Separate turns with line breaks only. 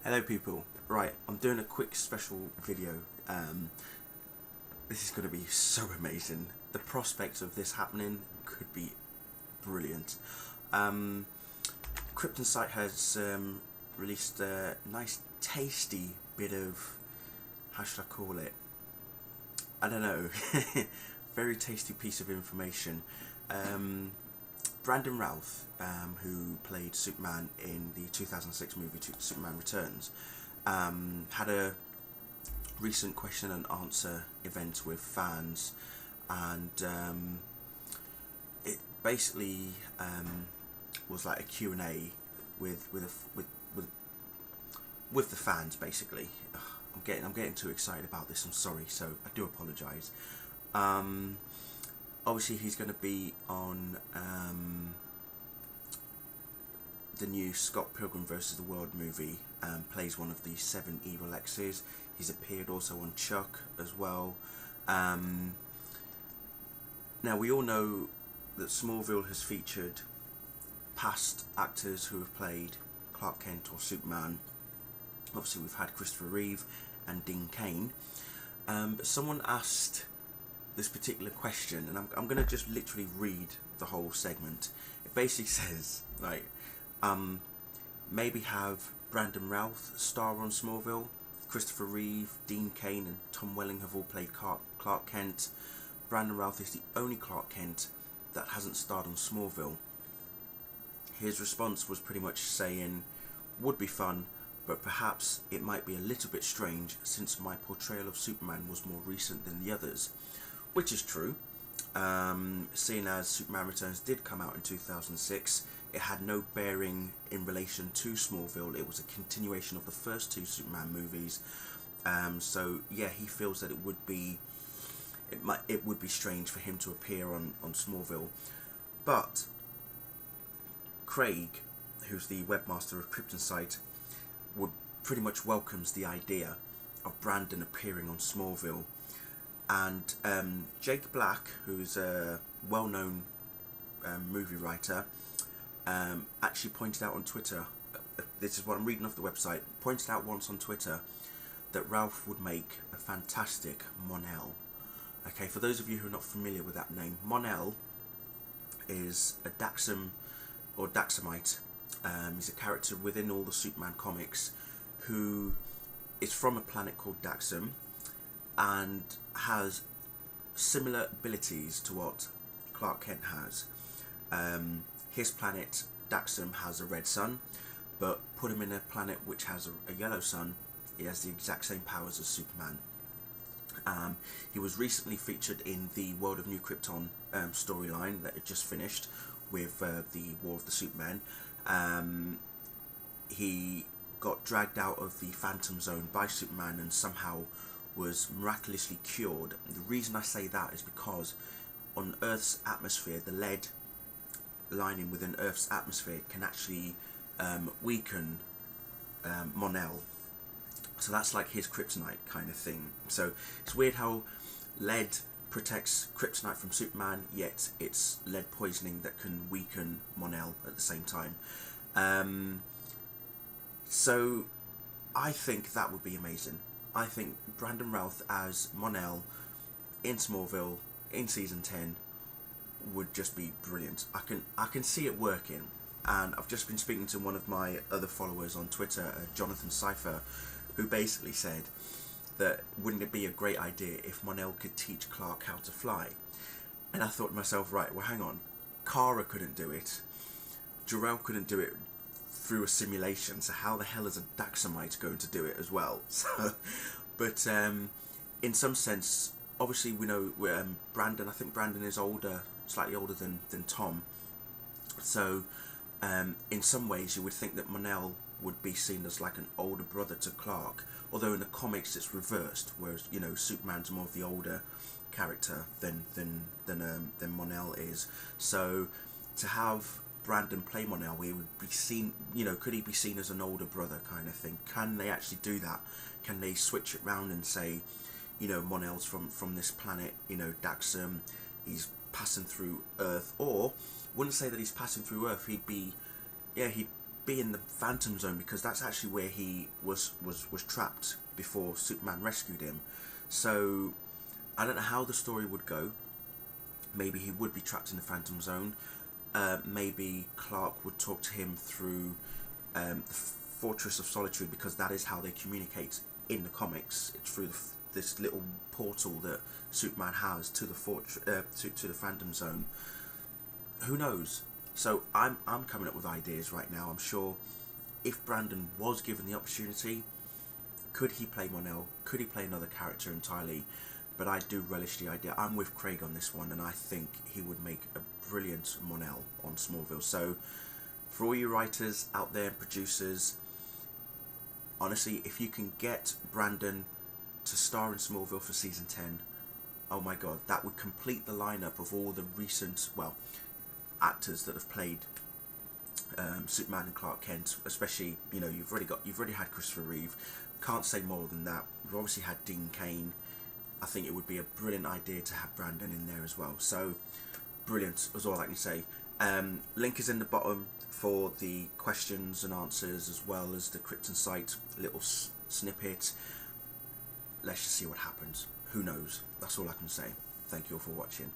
Hello people, right, I'm doing a quick special video. This is going to be so amazing. The prospect of this happening could be brilliant. Krypton site has released a nice tasty bit of, how should I call it, I don't know, very tasty piece of information. Brandon Routh, who played Superman in the 2006 movie Superman Returns, had a recent question and answer event with fans, and it basically was like a Q&A with the fans. Basically, I'm getting too excited about this. I'm sorry, so I do apologise. Obviously, he's going to be on the new Scott Pilgrim vs. the World movie. Plays one of the 7 evil exes. He's appeared also on Chuck as well. Now, we all know that Smallville has featured past actors who have played Clark Kent or Superman. Obviously, we've had Christopher Reeve and Dean Cain. But someone asked this particular question, and I'm going to just literally read the whole segment. It basically says, like, maybe have Brandon Routh star on Smallville. Christopher Reeve, Dean Cain and Tom Welling have all played Clark Kent. Brandon Routh is the only Clark Kent that hasn't starred on Smallville. His response was pretty much saying, would be fun, but perhaps it might be a little bit strange since my portrayal of Superman was more recent than the others. Which is true, seeing as Superman Returns did come out in 2006, it had no bearing in relation to Smallville. It was a continuation of the first 2 Superman movies, so yeah, he feels that it would be strange for him to appear on Smallville. But Craig, who's the webmaster of Krypton site, would pretty much welcomes the idea of Brandon appearing on Smallville. And Jake Black, who's a well-known movie writer, actually pointed out on Twitter, this is what I'm reading off the website, pointed out once on Twitter that Ralph would make a fantastic Mon-El. Okay, for those of you who are not familiar with that name, Mon-El is a Daxam or Daxamite. He's a character within all the Superman comics who is from a planet called Daxam and has similar abilities to what Clark Kent has. His planet, Daxam, has a red sun, but put him in a planet which has a yellow sun, he has the exact same powers as Superman. He was recently featured in the World of New Krypton storyline that had just finished with the War of the Supermen. He got dragged out of the Phantom Zone by Superman and somehow was miraculously cured. The reason I say that is because on Earth's atmosphere, the lead lining within Earth's atmosphere can actually weaken Mon-El. So that's like his kryptonite kind of thing. So it's weird how lead protects kryptonite from Superman, yet it's lead poisoning that can weaken Mon-El at the same time. So I think that would be amazing. I think Brandon Routh as Mon-El in Smallville in season 10 would just be brilliant. I can see it working, and I've just been speaking to one of my other followers on Twitter, Jonathan Cypher, who basically said that wouldn't it be a great idea if Mon-El could teach Clark how to fly? And I thought to myself, right, well hang on, Kara couldn't do it, Jor-El couldn't do it through a simulation, so how the hell is a Daxamite going to do it as well? So, but in some sense, obviously we know Brandon, I think Brandon is older, slightly older than Tom, so in some ways you would think that Mon-El would be seen as like an older brother to Clark, although in the comics it's reversed, whereas, you know, Superman's more of the older character than Mon-El is. So to have Brandon play Mon-El, we would be seen, you know, could he be seen as an older brother kind of thing? Can they actually do that? Can they switch it round and say, you know, Mon-El's from this planet, you know, Daxam, he's passing through Earth, or wouldn't say that he's passing through Earth, he'd be be in the Phantom Zone, because that's actually where he was trapped before Superman rescued him. So I don't know how the story would go. Maybe he would be trapped in the Phantom Zone. Maybe Clark would talk to him through the Fortress of Solitude, because that is how they communicate in the comics. It's through this little portal that Superman has to the to the Phantom Zone. Who knows? So I'm coming up with ideas right now. I'm sure if Brandon was given the opportunity, could he play Mon-El? Could he play another character entirely? But I do relish the idea. I'm with Craig on this one, and I think he would make a brilliant Mon-El on Smallville. So for all you writers out there and producers, honestly, if you can get Brandon to star in Smallville for season 10, oh my god, that would complete the lineup of all the recent, well, actors that have played Superman and Clark Kent. Especially, you know, you've already had Christopher Reeve. Can't say more than that. We've obviously had Dean Cain. I think it would be a brilliant idea to have Brandon in there as well. So brilliant is all I can say. Link is in the bottom for the questions and answers, as well as the Krypton site little snippet. Let's just see what happens. Who knows? That's all I can say. Thank you all for watching.